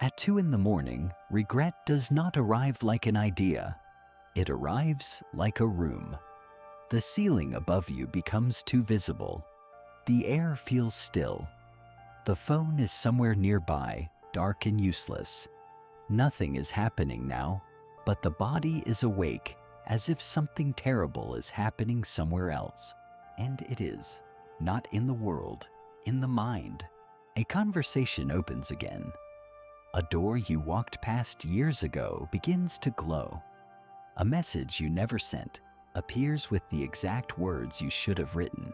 At 2 in the morning, regret does not arrive like an idea. It arrives like a room. The ceiling above you becomes too visible. The air feels still. The phone is somewhere nearby, dark and useless. Nothing is happening now, but the body is awake, as if something terrible is happening somewhere else. And it is, not in the world, in the mind. A conversation opens again. A door you walked past years ago begins to glow. A message you never sent appears with the exact words you should have written.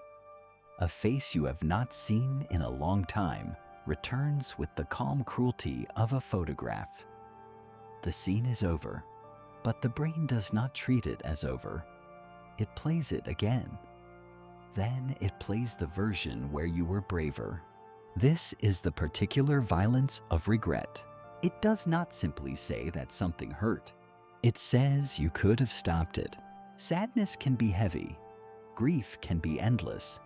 A face you have not seen in a long time returns with the calm cruelty of a photograph. The scene is over, but the brain does not treat it as over. It plays it again. Then it plays the version where you were braver. This is the particular violence of regret. It does not simply say that something hurt. It says you could have stopped it. Sadness can be heavy. Grief can be endless.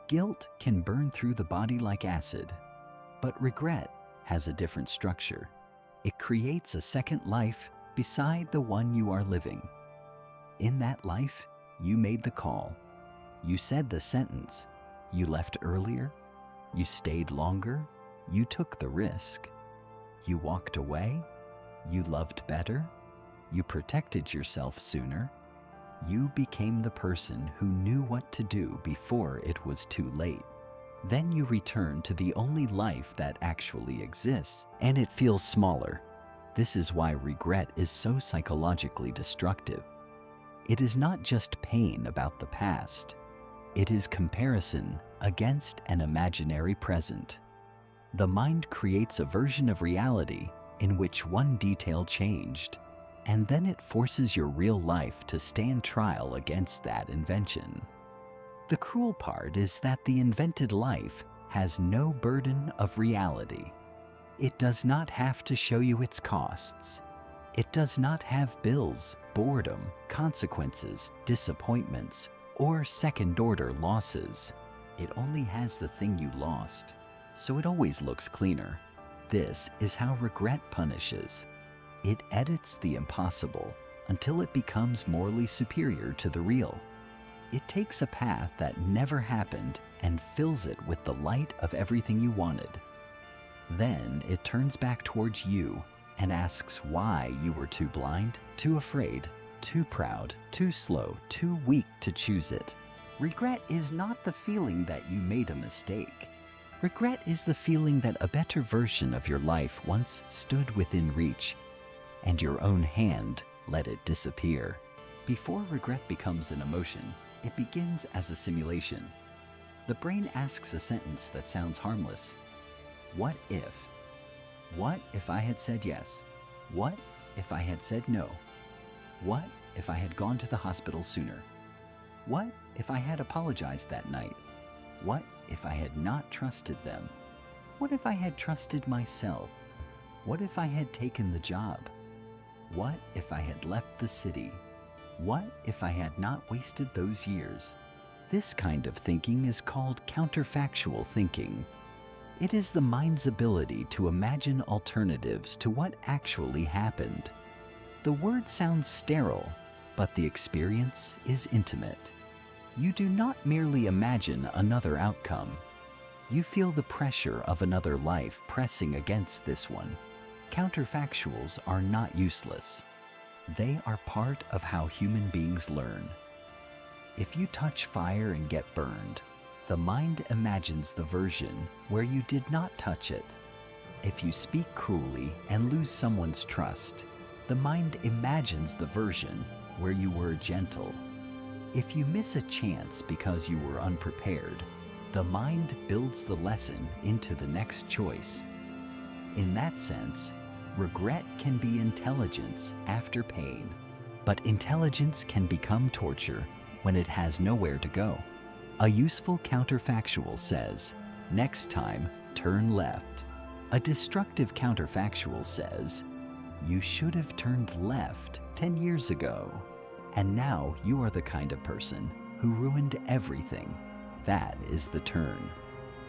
Guilt can burn through the body like acid. But regret has a different structure. It creates a second life beside the one you are living. In that life, you made the call. You said the sentence. You left earlier. You stayed longer. You took the risk. You walked away. You loved better. You protected yourself sooner. You became the person who knew what to do before it was too late. Then you return to the only life that actually exists, and it feels smaller. This is why regret is so psychologically destructive. It is not just pain about the past. It is comparison against an imaginary present. The mind creates a version of reality in which one detail changed, and then it forces your real life to stand trial against that invention. The cruel part is that the invented life has no burden of reality. It does not have to show you its costs. It does not have bills, boredom, consequences, disappointments, or second-order losses. It only has the thing you lost, so it always looks cleaner. This is how regret punishes. It edits the impossible until it becomes morally superior to the real. It takes a path that never happened and fills it with the light of everything you wanted. Then it turns back towards you and asks why you were too blind, too afraid, too proud, too slow, too weak to choose it. Regret is not the feeling that you made a mistake. Regret is the feeling that a better version of your life once stood within reach, and your own hand let it disappear. Before regret becomes an emotion, it begins as a simulation. The brain asks a sentence that sounds harmless. What if? What if I had said yes? What if I had said no? What if I had gone to the hospital sooner? What if I had apologized that night? What if I had not trusted them? What if I had trusted myself? What if I had taken the job? What if I had left the city? What if I had not wasted those years? This kind of thinking is called counterfactual thinking. It is the mind's ability to imagine alternatives to what actually happened. The word sounds sterile, but the experience is intimate. You do not merely imagine another outcome. You feel the pressure of another life pressing against this one. Counterfactuals are not useless. They are part of how human beings learn. If you touch fire and get burned, the mind imagines the version where you did not touch it. If you speak cruelly and lose someone's trust, the mind imagines the version where you were gentle. If you miss a chance because you were unprepared, the mind builds the lesson into the next choice. In that sense, regret can be intelligence after pain, but intelligence can become torture when it has nowhere to go. A useful counterfactual says, next time, turn left. A destructive counterfactual says, you should have turned left 10 years ago. And now you are the kind of person who ruined everything. That is the turn.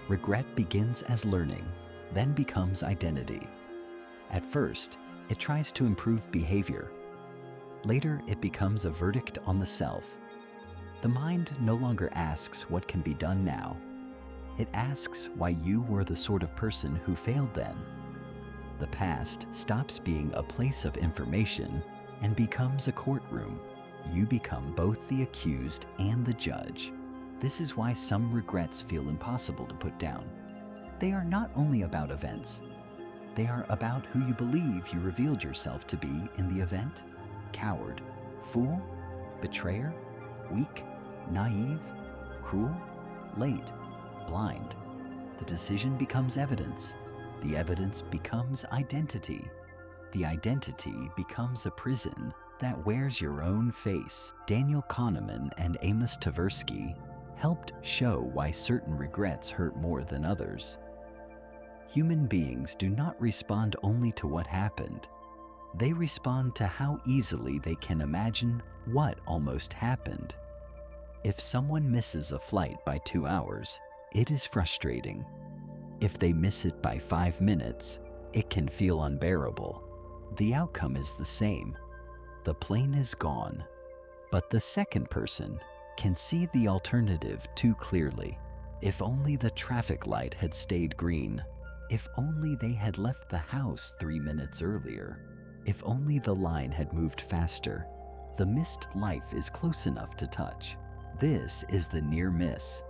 Regret begins as learning, then becomes identity. At first, it tries to improve behavior. Later, it becomes a verdict on the self. The mind no longer asks what can be done now. It asks why you were the sort of person who failed then. The past stops being a place of information and becomes a courtroom. You become both the accused and the judge. This is why some regrets feel impossible to put down. They are not only about events. They are about who you believe you revealed yourself to be in the event. Coward, fool, betrayer, weak, naive, cruel, late, blind. The decision becomes evidence. The evidence becomes identity. The identity becomes a prison that wears your own face. Daniel Kahneman and Amos Tversky helped show why certain regrets hurt more than others. Human beings do not respond only to what happened. They respond to how easily they can imagine what almost happened. If someone misses a flight by 2 hours, it is frustrating. If they miss it by 5 minutes, it can feel unbearable. The outcome is the same. The plane is gone, but the second person can see the alternative too clearly. If only the traffic light had stayed green. If only they had left the house 3 minutes earlier. If only the line had moved faster. The missed life is close enough to touch. This is the near miss.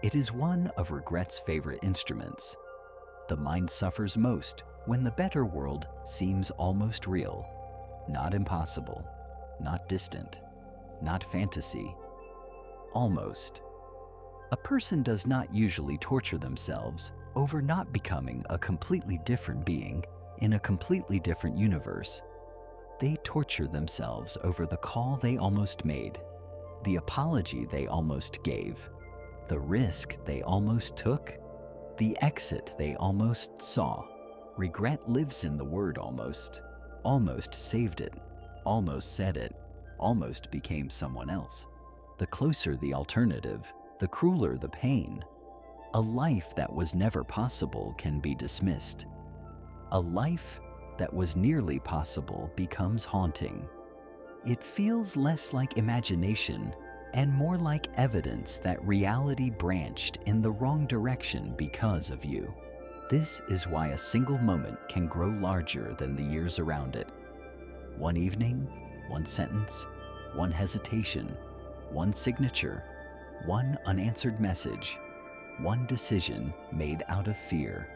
It is one of regret's favorite instruments. The mind suffers most when the better world seems almost real. Not impossible, not distant, not fantasy. Almost. A person does not usually torture themselves over not becoming a completely different being in a completely different universe. They torture themselves over the call they almost made, the apology they almost gave, the risk they almost took, the exit they almost saw. Regret lives in the word almost. Almost saved it, almost said it, almost became someone else. The closer the alternative, the crueler the pain. A life that was never possible can be dismissed. A life that was nearly possible becomes haunting. It feels less like imagination and more like evidence that reality branched in the wrong direction because of you. This is why a single moment can grow larger than the years around it. One evening, one sentence, one hesitation, one signature, one unanswered message, one decision made out of fear.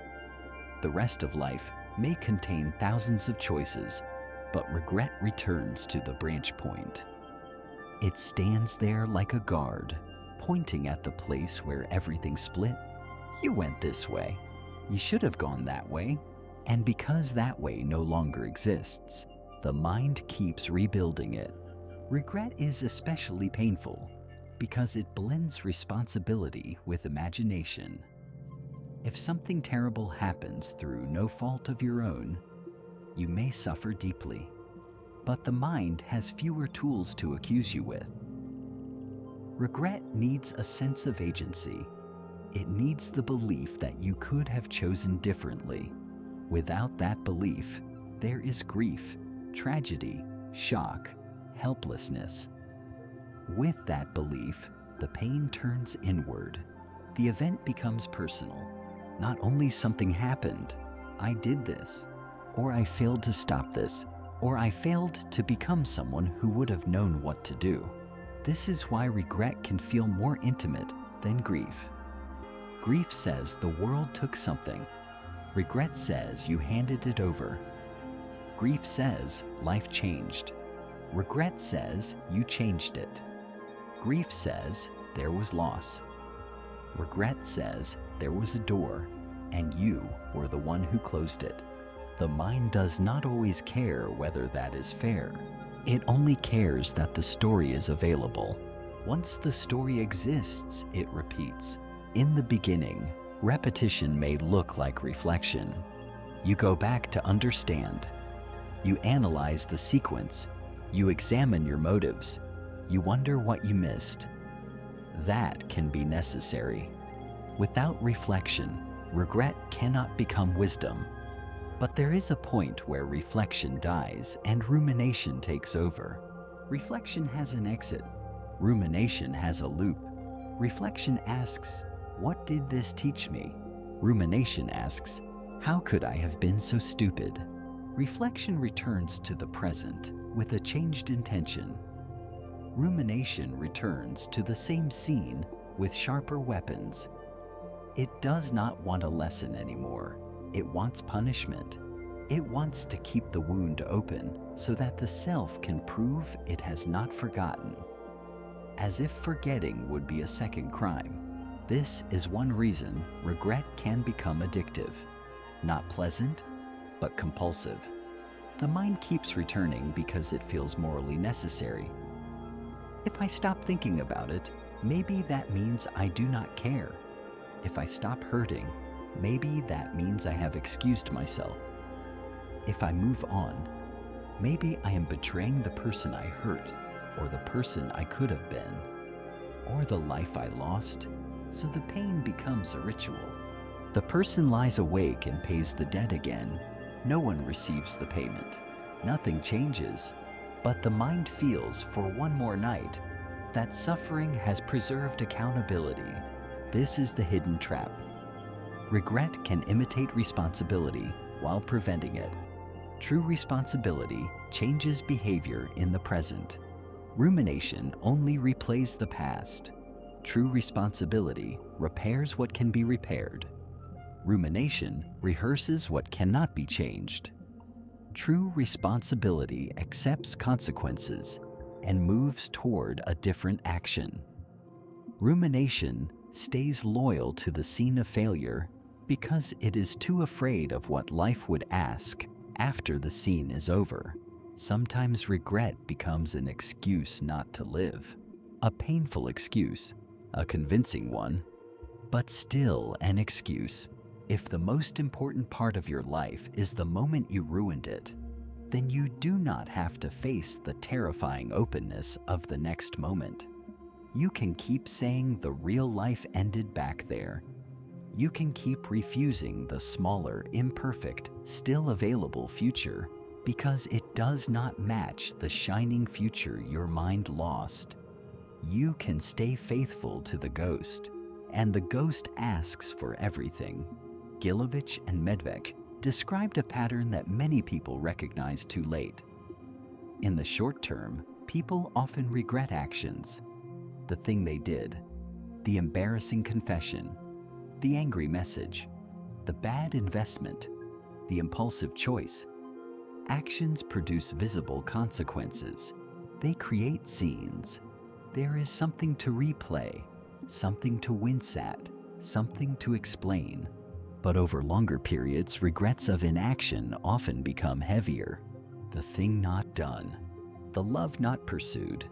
The rest of life may contain thousands of choices, but regret returns to the branch point. It stands there like a guard, pointing at the place where everything split. You went this way. You should have gone that way. And because that way no longer exists, the mind keeps rebuilding it. Regret is especially painful because it blends responsibility with imagination. If something terrible happens through no fault of your own, you may suffer deeply, but the mind has fewer tools to accuse you with. Regret needs a sense of agency. It needs the belief that you could have chosen differently. Without that belief, there is grief, tragedy, shock, helplessness. With that belief, the pain turns inward. The event becomes personal. Not only something happened, I did this, or I failed to stop this, or I failed to become someone who would have known what to do. This is why regret can feel more intimate than grief. Grief says the world took something. Regret says you handed it over. Grief says life changed. Regret says you changed it. Grief says there was loss. Regret says there was a door, and you were the one who closed it. The mind does not always care whether that is fair. It only cares that the story is available. Once the story exists, it repeats. In the beginning, repetition may look like reflection. You go back to understand. You analyze the sequence. You examine your motives. You wonder what you missed. That can be necessary. Without reflection, regret cannot become wisdom. But there is a point where reflection dies and rumination takes over. Reflection has an exit. Rumination has a loop. Reflection asks, "What did this teach me?" Rumination asks, "How could I have been so stupid?" Reflection returns to the present with a changed intention. Rumination returns to the same scene with sharper weapons. It does not want a lesson anymore. It wants punishment. It wants to keep the wound open so that the self can prove it has not forgotten. As if forgetting would be a second crime. This is one reason regret can become addictive. Not pleasant, but compulsive. The mind keeps returning because it feels morally necessary. If I stop thinking about it, maybe that means I do not care. If I stop hurting, maybe that means I have excused myself. If I move on, maybe I am betraying the person I hurt, or the person I could have been, or the life I lost, so the pain becomes a ritual. The person lies awake and pays the debt again. No one receives the payment. Nothing changes, but the mind feels for one more night that suffering has preserved accountability. This is the hidden trap. Regret can imitate responsibility while preventing it. True responsibility changes behavior in the present. Rumination only replays the past. True responsibility repairs what can be repaired. Rumination rehearses what cannot be changed. True responsibility accepts consequences and moves toward a different action. Rumination stays loyal to the scene of failure because it is too afraid of what life would ask after the scene is over. Sometimes regret becomes an excuse not to live. A painful excuse, a convincing one, but still an excuse. If the most important part of your life is the moment you ruined it, then you do not have to face the terrifying openness of the next moment. You can keep saying the real life ended back there. You can keep refusing the smaller, imperfect, still available future because it does not match the shining future your mind lost. You can stay faithful to the ghost, and the ghost asks for everything. Gilovich and Medvec described a pattern that many people recognize too late. In the short term, people often regret actions. The thing they did, the embarrassing confession, the angry message, the bad investment, the impulsive choice. Actions produce visible consequences. They create scenes. There is something to replay, something to wince at, something to explain. But over longer periods, regrets of inaction often become heavier. The thing not done, the love not pursued,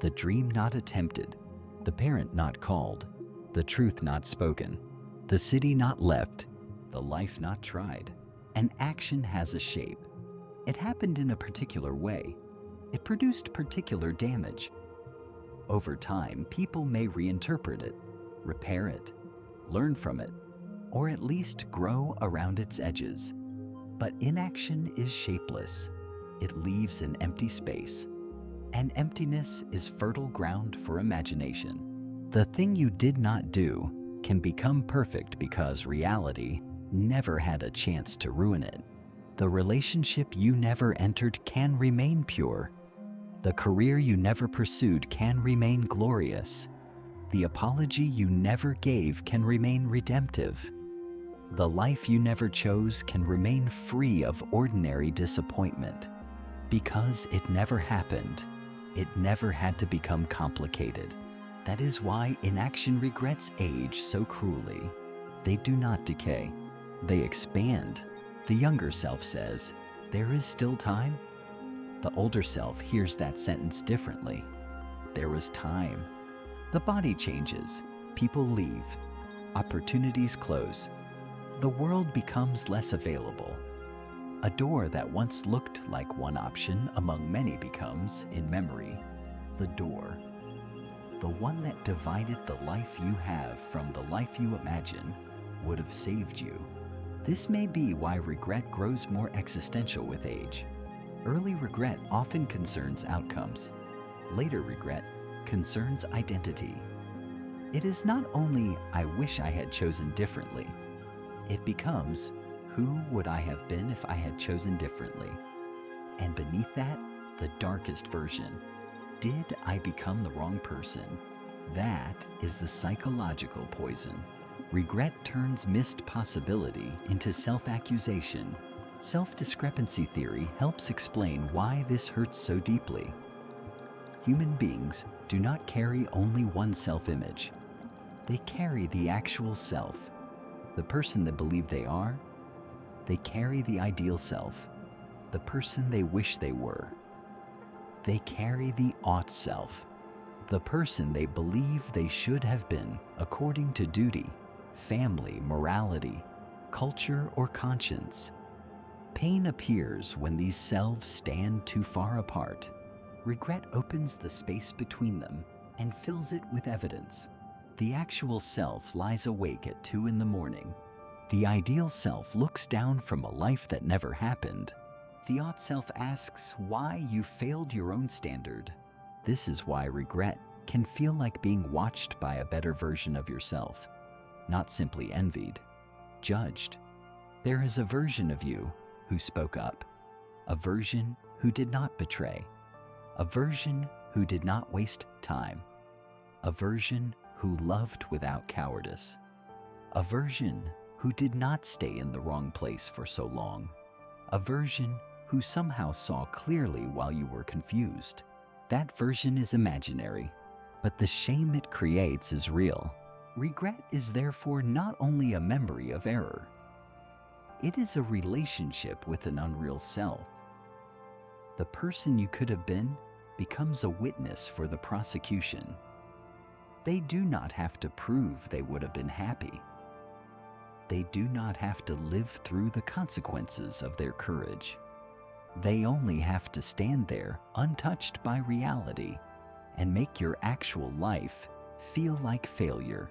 the dream not attempted, the parent not called, the truth not spoken, the city not left, the life not tried. An action has a shape. It happened in a particular way. It produced particular damage. Over time, people may reinterpret it, repair it, learn from it, or at least grow around its edges. But inaction is shapeless. It leaves an empty space. And emptiness is fertile ground for imagination. The thing you did not do can become perfect because reality never had a chance to ruin it. The relationship you never entered can remain pure. The career you never pursued can remain glorious. The apology you never gave can remain redemptive. The life you never chose can remain free of ordinary disappointment. Because it never happened, it never had to become complicated. That is why inaction regrets age so cruelly. They do not decay. They expand. The younger self says, "There is still time." The older self hears that sentence differently. There was time. The body changes. People leave. Opportunities close. The world becomes less available. A door that once looked like one option among many becomes, in memory, the door. The one that divided the life you have from the life you imagine would have saved you. This may be why regret grows more existential with age. Early regret often concerns outcomes. Later regret concerns identity. It is not only, "I wish I had chosen differently." It becomes, "Who would I have been if I had chosen differently?" And beneath that, the darkest version. Did I become the wrong person? That is the psychological poison. Regret turns missed possibility into self-accusation. Self-discrepancy theory helps explain why this hurts so deeply. Human beings do not carry only one self-image. They carry the actual self, the person they believe they are. They carry the ideal self, the person they wish they were. They carry the ought self, the person they believe they should have been according to duty, family, morality, culture, or conscience. Pain appears when these selves stand too far apart. Regret opens the space between them and fills it with evidence. The actual self lies awake at 2 in the morning. The ideal self looks down from a life that never happened. The ought self asks why you failed your own standard. This is why regret can feel like being watched by a better version of yourself, not simply envied, judged. There is a version of you who spoke up, a version who did not betray, a version who did not waste time, a version who loved without cowardice, a version who did not stay in the wrong place for so long, a version who somehow saw clearly while you were confused. That version is imaginary, but the shame it creates is real. Regret is therefore not only a memory of error, it is a relationship with an unreal self. The person you could have been becomes a witness for the prosecution. They do not have to prove they would have been happy. They do not have to live through the consequences of their courage. They only have to stand there untouched by reality and make your actual life feel like failure.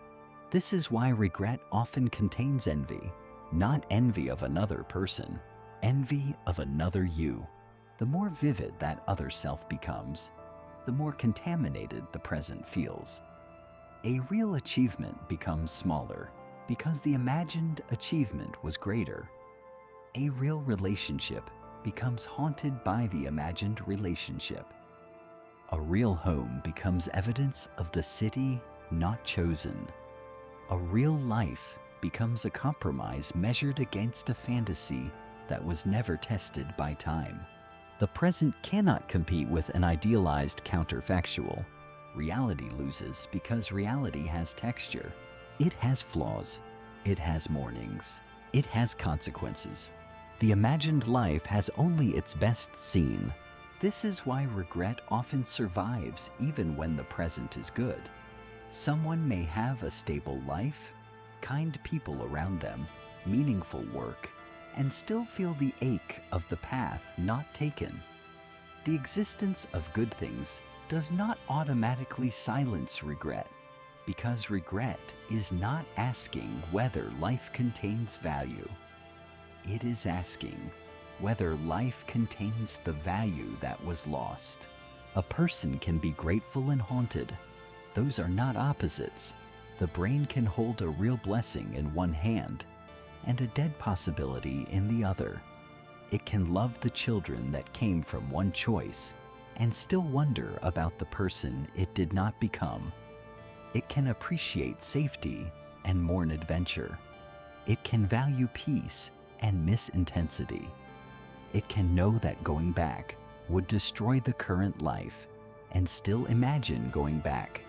This is why regret often contains envy, not envy of another person, envy of another you. The more vivid that other self becomes, the more contaminated the present feels. A real achievement becomes smaller because the imagined achievement was greater. A real relationship becomes haunted by the imagined relationship. A real home becomes evidence of the city not chosen. A real life becomes a compromise measured against a fantasy that was never tested by time. The present cannot compete with an idealized counterfactual. Reality loses because reality has texture. It has flaws. It has mornings. It has consequences. The imagined life has only its best scene. This is why regret often survives even when the present is good. Someone may have a stable life, kind people around them, meaningful work, and still feel the ache of the path not taken. The existence of good things does not automatically silence regret, because regret is not asking whether life contains value. It is asking whether life contains the value that was lost. A person can be grateful and haunted. Those are not opposites. The brain can hold a real blessing in one hand and a dead possibility in the other. It can love the children that came from one choice and still wonder about the person it did not become. It can appreciate safety and mourn adventure. It can value peace and miss intensity. It can know that going back would destroy the current life and still imagine going back.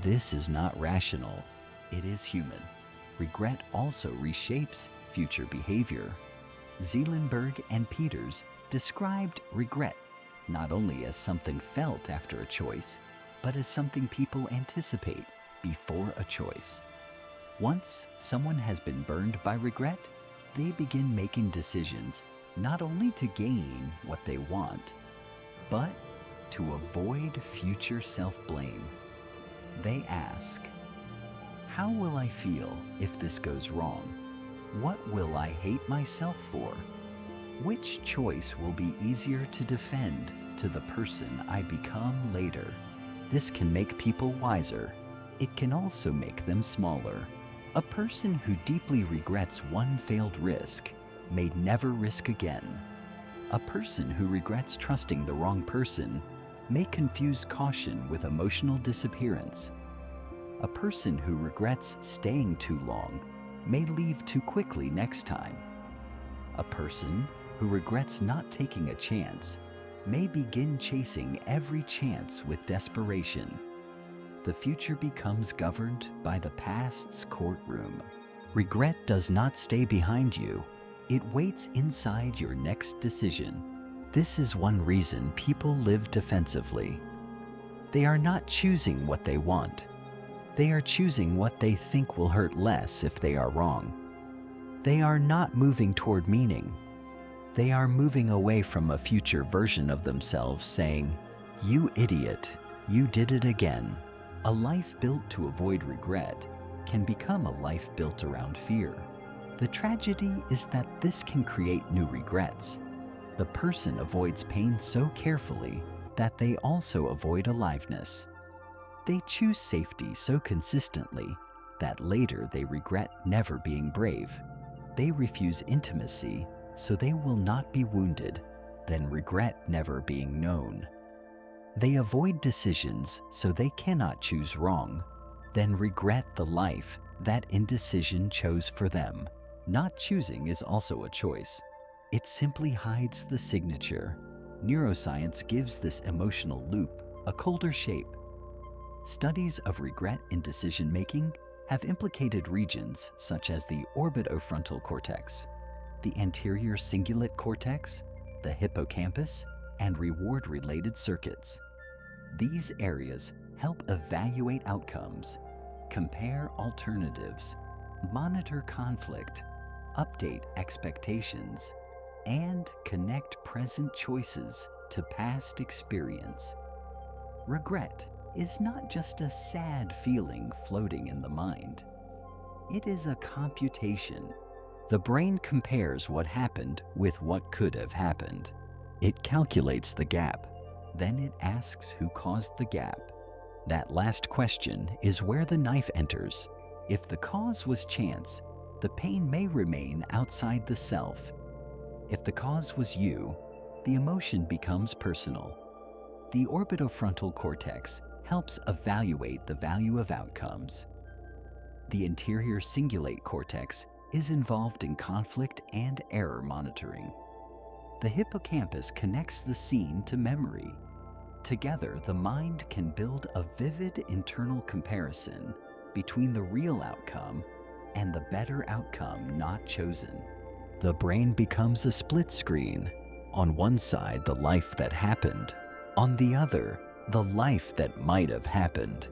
This is not rational. It is human. Regret also reshapes future behavior. Zeelenberg and Peters described regret not only as something felt after a choice, but as something people anticipate before a choice. Once someone has been burned by regret, they begin making decisions not only to gain what they want, but to avoid future self-blame. They ask, how will I feel if this goes wrong? What will I hate myself for? Which choice will be easier to defend to the person I become later? This can make people wiser. It can also make them smaller. A person who deeply regrets one failed risk may never risk again. A person who regrets trusting the wrong person may confuse caution with emotional disappearance. A person who regrets staying too long may leave too quickly next time. A person who regrets not taking a chance may begin chasing every chance with desperation. The future becomes governed by the past's courtroom. Regret does not stay behind you. It waits inside your next decision. This is one reason people live defensively. They are not choosing what they want. They are choosing what they think will hurt less if they are wrong. They are not moving toward meaning. They are moving away from a future version of themselves saying, "You idiot, you did it again." A life built to avoid regret can become a life built around fear. The tragedy is that this can create new regrets. The person avoids pain so carefully that they also avoid aliveness. They choose safety so consistently that later they regret never being brave. They refuse intimacy so they will not be wounded, then regret never being known. They avoid decisions so they cannot choose wrong, then regret the life that indecision chose for them. Not choosing is also a choice. It simply hides the signature. Neuroscience gives this emotional loop a colder shape. Studies of regret in decision-making have implicated regions such as the orbitofrontal cortex, the anterior cingulate cortex, the hippocampus, and reward-related circuits. These areas help evaluate outcomes, compare alternatives, monitor conflict, update expectations, and connect present choices to past experience. Regret is not just a sad feeling floating in the mind. It is a computation. The brain compares what happened with what could have happened. It calculates the gap. Then it asks who caused the gap. That last question is where the knife enters. If the cause was chance, the pain may remain outside the self. If the cause was you, the emotion becomes personal. The orbitofrontal cortex helps evaluate the value of outcomes. The anterior cingulate cortex is involved in conflict and error monitoring. The hippocampus connects the scene to memory. Together, the mind can build a vivid internal comparison between the real outcome and the better outcome not chosen. The brain becomes a split screen. On one side, the life that happened. On the other, the life that might have happened.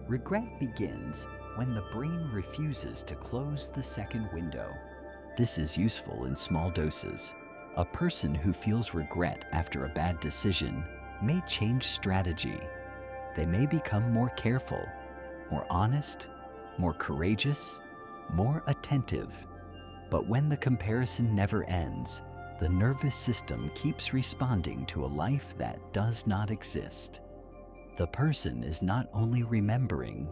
Regret begins when the brain refuses to close the second window. This is useful in small doses. A person who feels regret after a bad decision may change strategy. They may become more careful, more honest, more courageous, more attentive. But when the comparison never ends, the nervous system keeps responding to a life that does not exist. The person is not only remembering,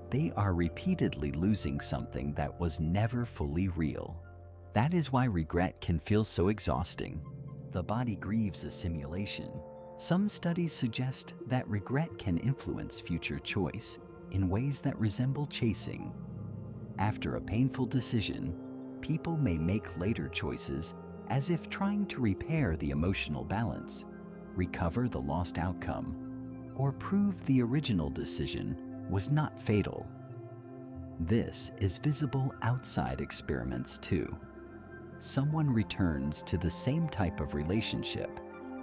they are repeatedly losing something that was never fully real. That is why regret can feel so exhausting. The body grieves a simulation. Some studies suggest that regret can influence future choice in ways that resemble chasing. After a painful decision, people may make later choices as if trying to repair the emotional balance, recover the lost outcome, or prove the original decision was not fatal. This is visible outside experiments too. Someone returns to the same type of relationship,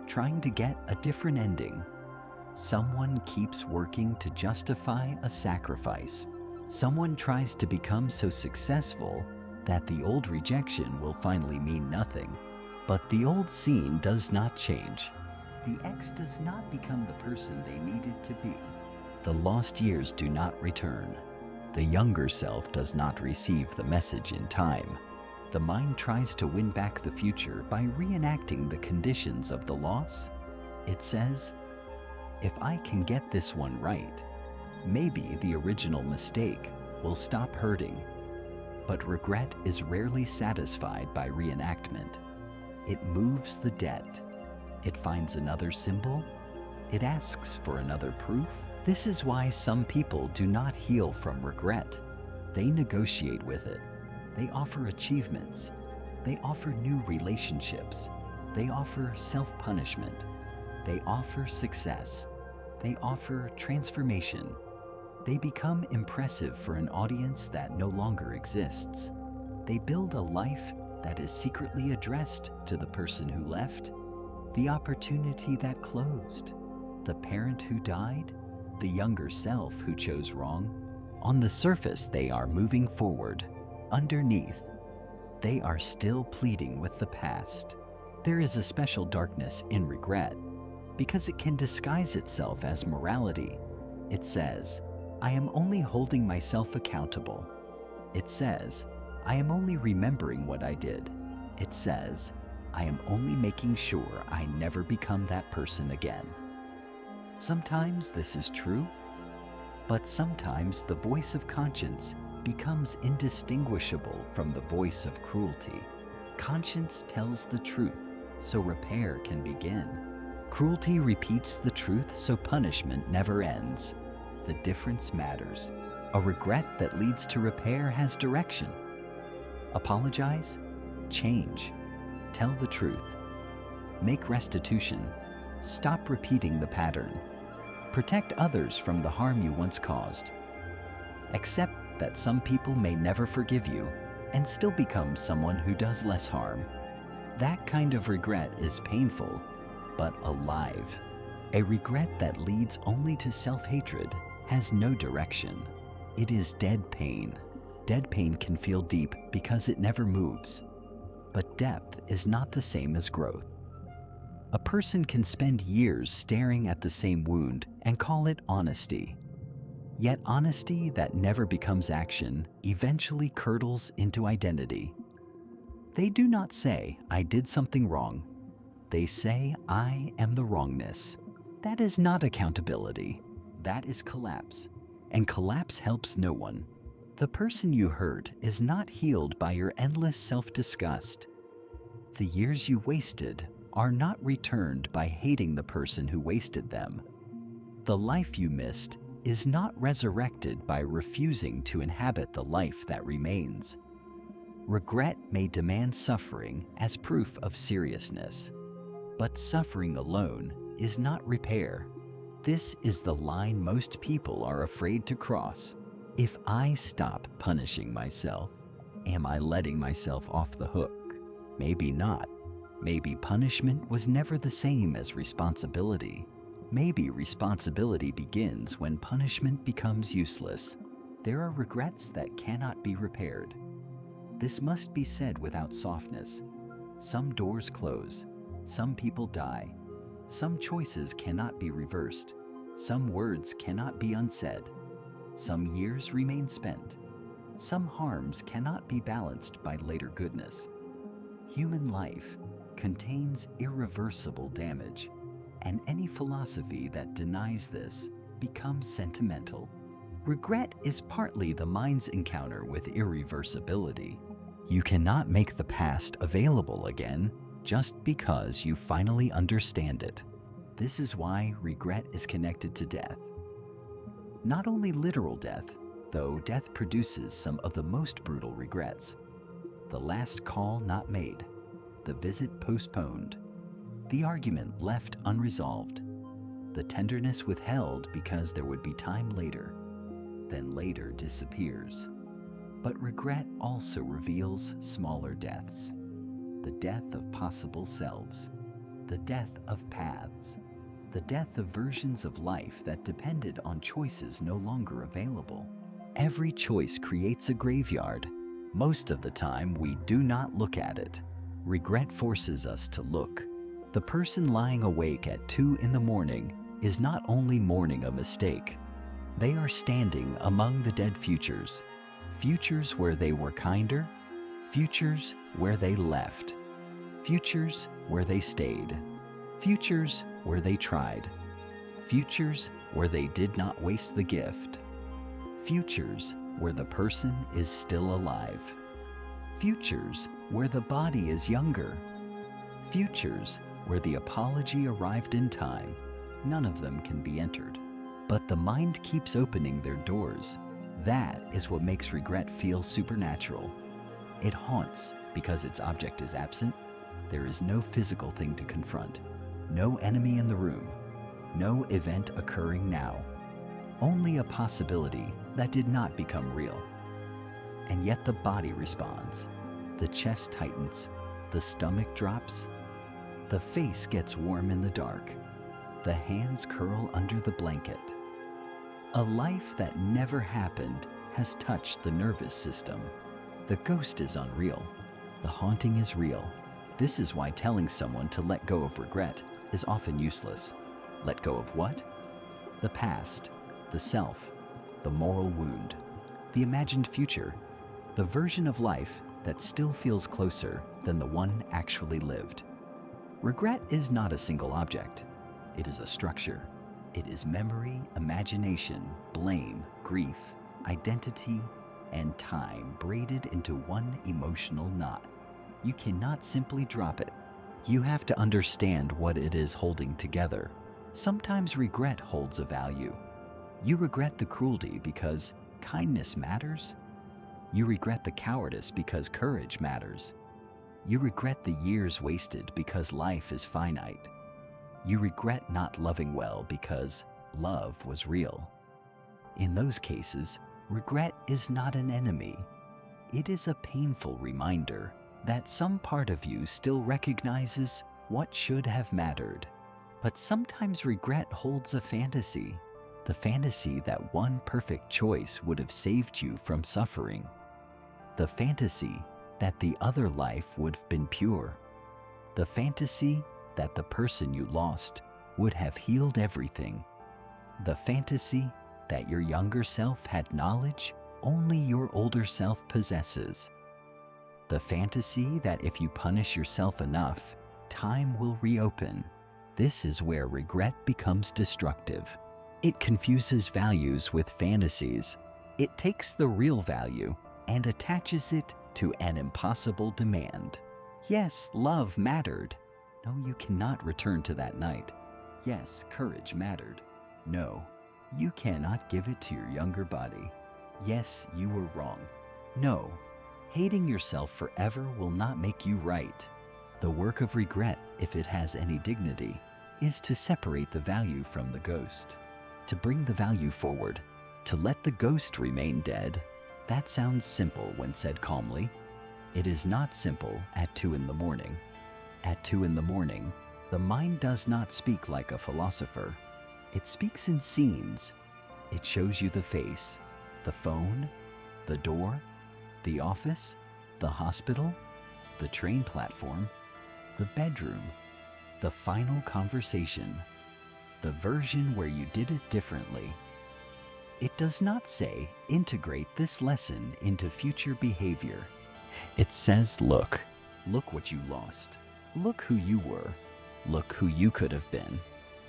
trying to get a different ending. Someone keeps working to justify a sacrifice. Someone tries to become so successful that the old rejection will finally mean nothing. But the old scene does not change. The ex does not become the person they needed to be. The lost years do not return. The younger self does not receive the message in time. The mind tries to win back the future by reenacting the conditions of the loss. It says, if I can get this one right, maybe the original mistake will stop hurting. But regret is rarely satisfied by reenactment. It moves the debt. It finds another symbol. It asks for another proof. This is why some people do not heal from regret. They negotiate with it. They offer achievements. They offer new relationships. They offer self-punishment. They offer success. They offer transformation. They become impressive for an audience that no longer exists. They build a life that is secretly addressed to the person who left, the opportunity that closed, the parent who died, the younger self who chose wrong. On the surface, they are moving forward. Underneath, they are still pleading with the past. There is a special darkness in regret because it can disguise itself as morality. It says, I am only holding myself accountable. It says, I am only remembering what I did. It says, I am only making sure I never become that person again. Sometimes this is true, but sometimes the voice of conscience becomes indistinguishable from the voice of cruelty. Conscience tells the truth, so repair can begin. Cruelty repeats the truth, so punishment never ends. The difference matters. A regret that leads to repair has direction. Apologize, change, tell the truth, make restitution, stop repeating the pattern, protect others from the harm you once caused. Accept that some people may never forgive you and still become someone who does less harm. That kind of regret is painful, but alive. A regret that leads only to self-hatred has no direction. It is dead pain. Dead pain can feel deep because it never moves. But depth is not the same as growth. A person can spend years staring at the same wound and call it honesty. Yet honesty that never becomes action eventually curdles into identity. They do not say, I did something wrong. They say, I am the wrongness. That is not accountability. That is collapse. And collapse helps no one. The person you hurt is not healed by your endless self-disgust. The years you wasted are not returned by hating the person who wasted them. The life you missed is not resurrected by refusing to inhabit the life that remains. Regret may demand suffering as proof of seriousness, but suffering alone is not repair. This is the line most people are afraid to cross. If I stop punishing myself, am I letting myself off the hook? Maybe not. Maybe punishment was never the same as responsibility. Maybe responsibility begins when punishment becomes useless. There are regrets that cannot be repaired. This must be said without softness. Some doors close. Some people die. Some choices cannot be reversed. Some words cannot be unsaid. Some years remain spent. Some harms cannot be balanced by later goodness. Human life contains irreversible damage, and any philosophy that denies this becomes sentimental. Regret is partly the mind's encounter with irreversibility. You cannot make the past available again just because you finally understand it. This is why regret is connected to death. Not only literal death, though death produces some of the most brutal regrets. The last call not made, the visit postponed, the argument left unresolved, the tenderness withheld because there would be time later, then later disappears. But regret also reveals smaller deaths, the death of possible selves, the death of paths, the death of versions of life that depended on choices no longer available. Every choice creates a graveyard. Most of the time, we do not look at it. Regret forces us to look. The person lying awake at 2 in the morning is not only mourning a mistake. They are standing among the dead futures. Futures where they were kinder, futures where they left, futures where they stayed, futures where they tried, futures where they did not waste the gift, futures where the person is still alive, futures where the body is younger, futures where the apology arrived in time. None of them can be entered, but the mind keeps opening their doors. That is what makes regret feel supernatural. It haunts because its object is absent. There is no physical thing to confront, no enemy in the room, no event occurring now, only a possibility that did not become real. And yet the body responds. The chest tightens, the stomach drops, the face gets warm in the dark, the hands curl under the blanket. A life that never happened has touched the nervous system. The ghost is unreal. The haunting is real. This is why telling someone to let go of regret is often useless. Let go of what? The past, the self, the moral wound, the imagined future, the version of life that still feels closer than the one actually lived. Regret is not a single object. It is a structure. It is memory, imagination, blame, grief, identity, and time braided into one emotional knot. You cannot simply drop it. You have to understand what it is holding together. Sometimes regret holds a value. You regret the cruelty because kindness matters. You regret the cowardice because courage matters. You regret the years wasted because life is finite. You regret not loving well because love was real. In those cases, regret is not an enemy. It is a painful reminder that some part of you still recognizes what should have mattered. But sometimes regret holds a fantasy, the fantasy that one perfect choice would have saved you from suffering, the fantasy that the other life would have been pure, the fantasy that the person you lost would have healed everything, the fantasy that your younger self had knowledge only your older self possesses, the fantasy that if you punish yourself enough, time will reopen. This is where regret becomes destructive. It confuses values with fantasies. It takes the real value and attaches it to an impossible demand. Yes, love mattered. No, you cannot return to that night. Yes, courage mattered. No, you cannot give it to your younger body. Yes, you were wrong. No, hating yourself forever will not make you right. The work of regret, if it has any dignity, is to separate the value from the ghost, to bring the value forward, to let the ghost remain dead. That sounds simple when said calmly. It is not simple at 2 in the morning. At 2 in the morning, the mind does not speak like a philosopher. It speaks in scenes. It shows you the face, the phone, the door, the office, the hospital, the train platform, the bedroom, the final conversation, the version where you did it differently. It does not say, integrate this lesson into future behavior. It says, look what you lost. Look who you were. Look who you could have been.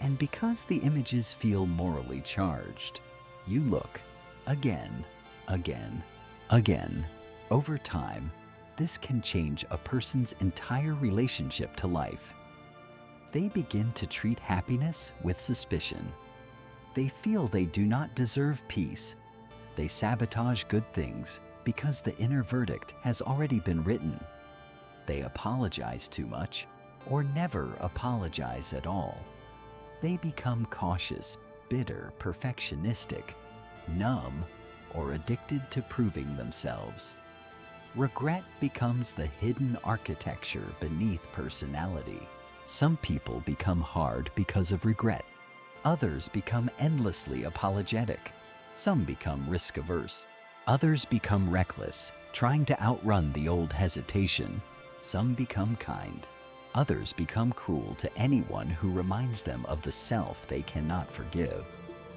And because the images feel morally charged, you look again, again, again. Over time, this can change a person's entire relationship to life. They begin to treat happiness with suspicion. They feel they do not deserve peace. They sabotage good things because the inner verdict has already been written. They apologize too much or never apologize at all. They become cautious, bitter, perfectionistic, numb, or addicted to proving themselves. Regret becomes the hidden architecture beneath personality. Some people become hard because of regret. Others become endlessly apologetic. Some become risk-averse. Others become reckless, trying to outrun the old hesitation. Some become kind. Others become cruel to anyone who reminds them of the self they cannot forgive.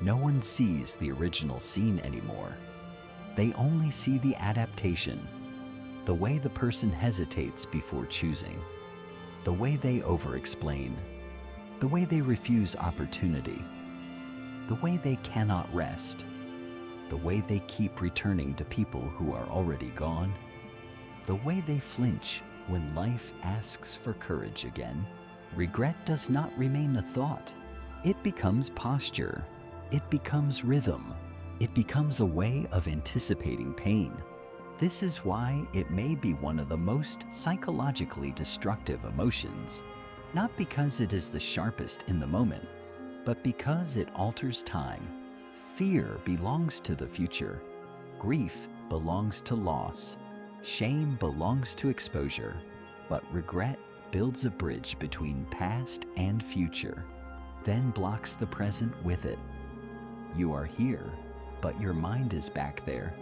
No one sees the original scene anymore. They only see the adaptation. The way the person hesitates before choosing, the way they over-explain, the way they refuse opportunity, the way they cannot rest, the way they keep returning to people who are already gone, the way they flinch when life asks for courage again. Regret does not remain a thought. It becomes posture. It becomes rhythm. It becomes a way of anticipating pain. This is why it may be one of the most psychologically destructive emotions, not because it is the sharpest in the moment, but because it alters time. Fear belongs to the future. Grief belongs to loss. Shame belongs to exposure. But regret builds a bridge between past and future, then blocks the present with it. You are here, but your mind is back there,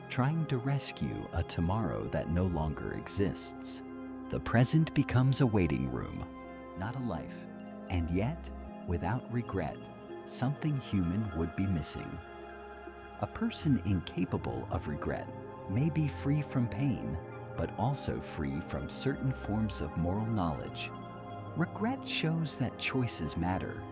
trying to rescue a tomorrow that no longer exists. The present becomes a waiting room, not a life. And yet, without regret, something human would be missing. A person incapable of regret may be free from pain, but also free from certain forms of moral knowledge. Regret shows that choices matter.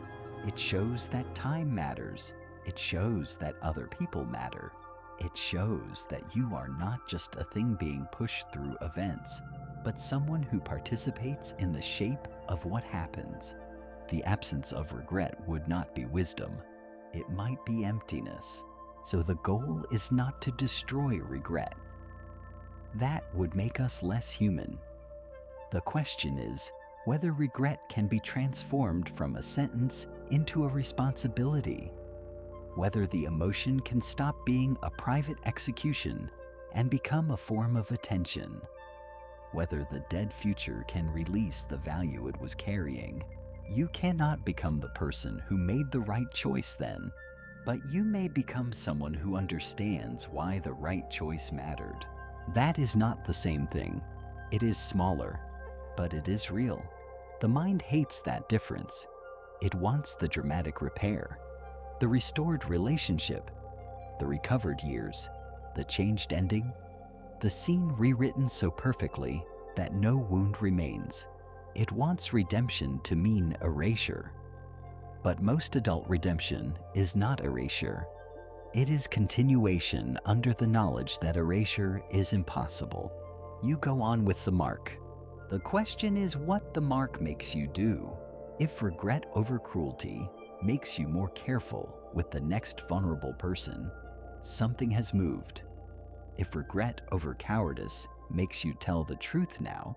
It shows that time matters. It shows that other people matter. It shows that you are not just a thing being pushed through events, but someone who participates in the shape of what happens. The absence of regret would not be wisdom. It might be emptiness. So the goal is not to destroy regret. That would make us less human. The question is whether regret can be transformed from a sentence into a responsibility. Whether the emotion can stop being a private execution and become a form of attention. Whether the dead future can release the value it was carrying. You cannot become the person who made the right choice then, but you may become someone who understands why the right choice mattered. That is not the same thing. It is smaller, but it is real. The mind hates that difference. It wants the dramatic repair, the restored relationship, the recovered years, the changed ending, the scene rewritten so perfectly that no wound remains. It wants redemption to mean erasure. But most adult redemption is not erasure. It is continuation under the knowledge that erasure is impossible. You go on with the mark. The question is what the mark makes you do. If regret over cruelty makes you more careful with the next vulnerable person, something has moved. If regret over cowardice makes you tell the truth now,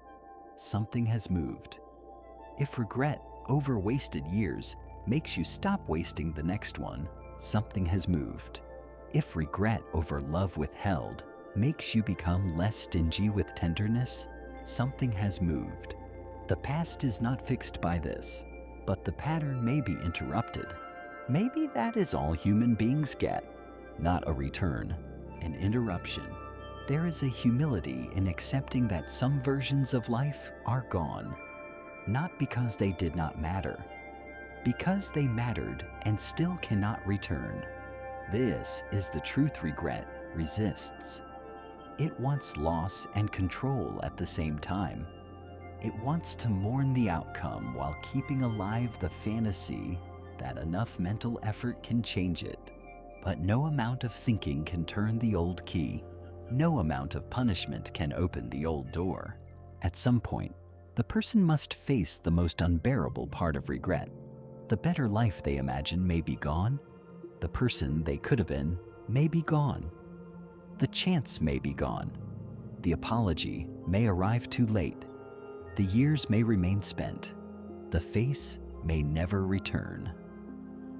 something has moved. If regret over wasted years makes you stop wasting the next one, something has moved. If regret over love withheld makes you become less stingy with tenderness, something has moved. The past is not fixed by this, but the pattern may be interrupted. Maybe that is all human beings get, not a return, an interruption. There is a humility in accepting that some versions of life are gone, not because they did not matter, because they mattered and still cannot return. This is the truth regret resists. It wants loss and control at the same time. It wants to mourn the outcome while keeping alive the fantasy that enough mental effort can change it. But no amount of thinking can turn the old key. No amount of punishment can open the old door. At some point, the person must face the most unbearable part of regret. The better life they imagine may be gone. The person they could have been may be gone. The chance may be gone. The apology may arrive too late. The years may remain spent. The face may never return.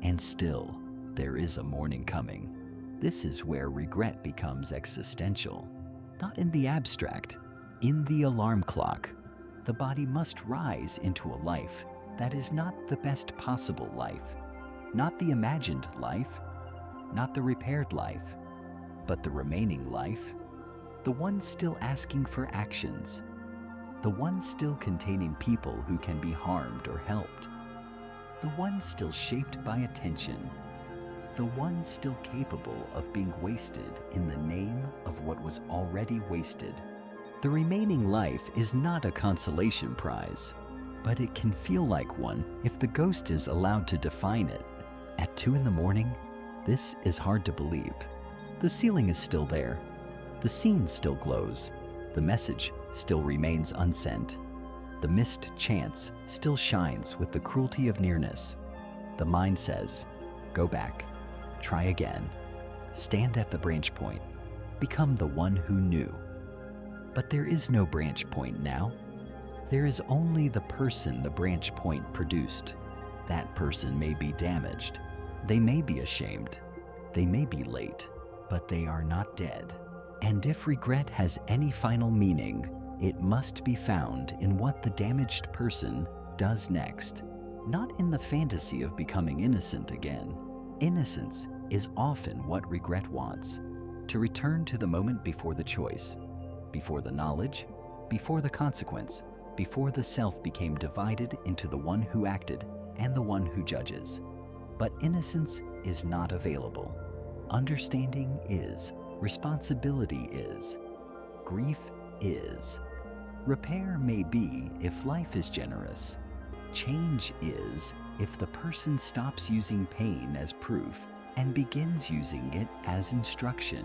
And still, there is a morning coming. This is where regret becomes existential. Not in the abstract, in the alarm clock. The body must rise into a life that is not the best possible life, not the imagined life, not the repaired life, but the remaining life, the one still asking for actions, the one still containing people who can be harmed or helped, the one still shaped by attention, the one still capable of being wasted in the name of what was already wasted. The remaining life is not a consolation prize, but it can feel like one if the ghost is allowed to define it. At 2 in the morning, this is hard to believe. The ceiling is still there. The scene still glows. The message still remains unsent. The missed chance still shines with the cruelty of nearness. The mind says, go back, try again, stand at the branch point, become the one who knew. But there is no branch point now. There is only the person the branch point produced. That person may be damaged. They may be ashamed. They may be late, but they are not dead. And if regret has any final meaning, it must be found in what the damaged person does next, not in the fantasy of becoming innocent again. Innocence is often what regret wants, to return to the moment before the choice, before the knowledge, before the consequence, before the self became divided into the one who acted and the one who judges. But innocence is not available. Understanding is. Responsibility is. Grief is. Repair may be if life is generous. Change is if the person stops using pain as proof and begins using it as instruction.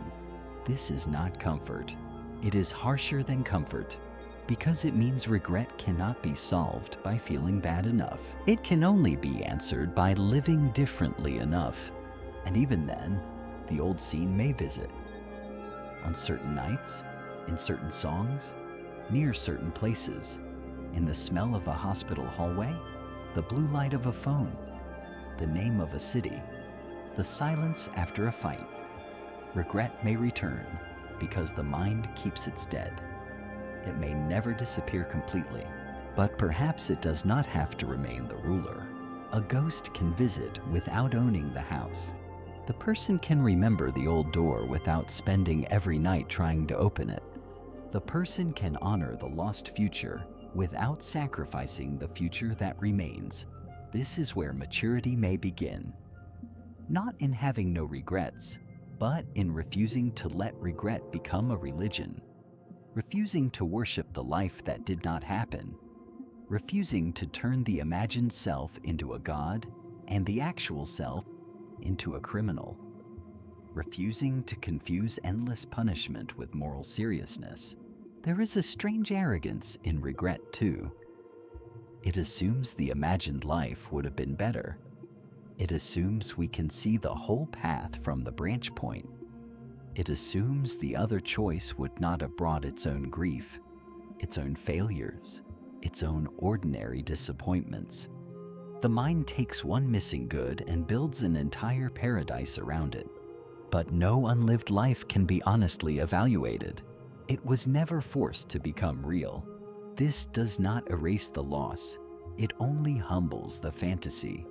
This is not comfort. It is harsher than comfort, because it means regret cannot be solved by feeling bad enough. It can only be answered by living differently enough. And even then, the old scene may visit. On certain nights, in certain songs, near certain places, in the smell of a hospital hallway, the blue light of a phone, the name of a city, the silence after a fight. Regret may return because the mind keeps its dead. It may never disappear completely, but perhaps it does not have to remain the ruler. A ghost can visit without owning the house. The person can remember the old door without spending every night trying to open it. The person can honor the lost future without sacrificing the future that remains. This is where maturity may begin. Not in having no regrets, but in refusing to let regret become a religion. Refusing to worship the life that did not happen. Refusing to turn the imagined self into a god and the actual self into a criminal. Refusing to confuse endless punishment with moral seriousness. There is a strange arrogance in regret too. It assumes the imagined life would have been better. It assumes we can see the whole path from the branch point. It assumes the other choice would not have brought its own grief, its own failures, its own ordinary disappointments. The mind takes one missing good and builds an entire paradise around it. But no unlived life can be honestly evaluated. It was never forced to become real. This does not erase the loss. It only humbles the fantasy.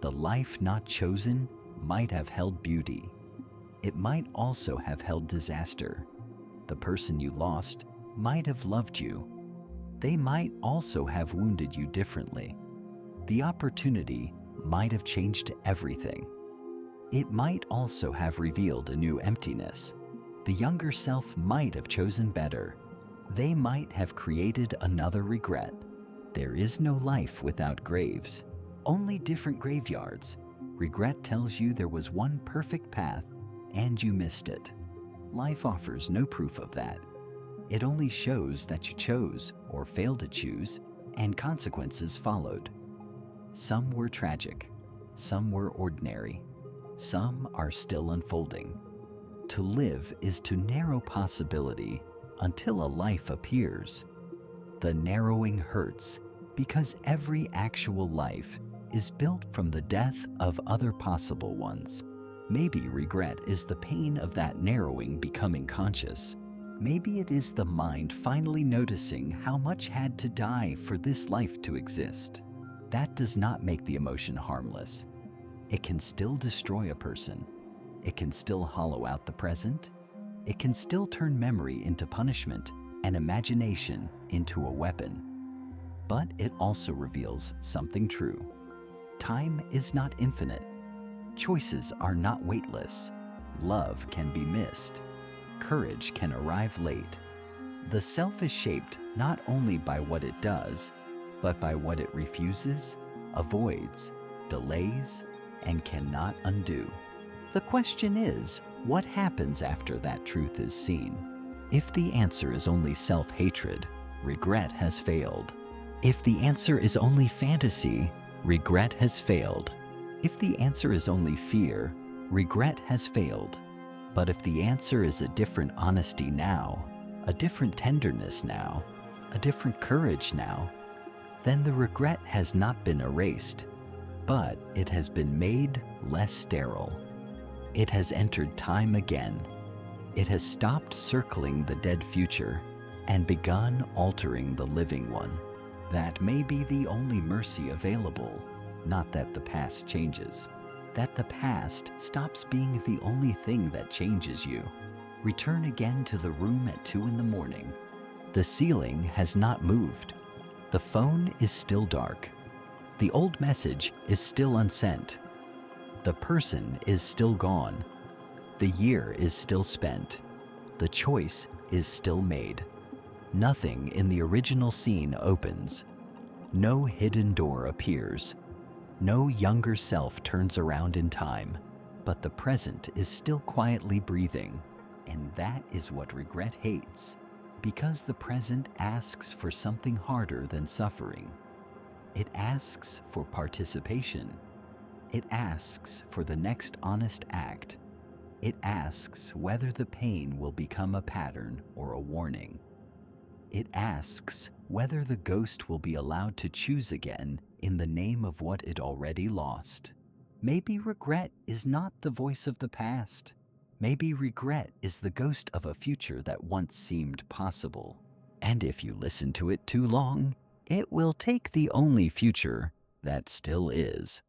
The life not chosen might have held beauty. It might also have held disaster. The person you lost might have loved you. They might also have wounded you differently. The opportunity might have changed everything. It might also have revealed a new emptiness. The younger self might have chosen better. They might have created another regret. There is no life without graves, only different graveyards. Regret tells you there was one perfect path and you missed it. Life offers no proof of that. It only shows that you chose or failed to choose, and consequences followed. Some were tragic, some were ordinary, some are still unfolding. To live is to narrow possibility until a life appears. The narrowing hurts because every actual life is built from the death of other possible ones. Maybe regret is the pain of that narrowing becoming conscious. Maybe it is the mind finally noticing how much had to die for this life to exist. That does not make the emotion harmless. It can still destroy a person. It can still hollow out the present. It can still turn memory into punishment and imagination into a weapon. But it also reveals something true. Time is not infinite. Choices are not weightless. Love can be missed. Courage can arrive late. The self is shaped not only by what it does, but by what it refuses, avoids, delays, and cannot undo. The question is, what happens after that truth is seen? If the answer is only self-hatred, regret has failed. If the answer is only fantasy, regret has failed. If the answer is only fear, regret has failed. But if the answer is a different honesty now, a different tenderness now, a different courage now, then the regret has not been erased, but it has been made less sterile. It has entered time again. It has stopped circling the dead future and begun altering the living one. That may be the only mercy available, not that the past changes. That the past stops being the only thing that changes you. Return again to the room at 2 in the morning. The ceiling has not moved. The phone is still dark. The old message is still unsent. The person is still gone. The year is still spent. The choice is still made. Nothing in the original scene opens. No hidden door appears. No younger self turns around in time, but the present is still quietly breathing. And that is what regret hates, because the present asks for something harder than suffering. It asks for participation. It asks for the next honest act. It asks whether the pain will become a pattern or a warning. It asks whether the ghost will be allowed to choose again in the name of what it already lost. Maybe regret is not the voice of the past. Maybe regret is the ghost of a future that once seemed possible. And if you listen to it too long, it will take the only future that still is.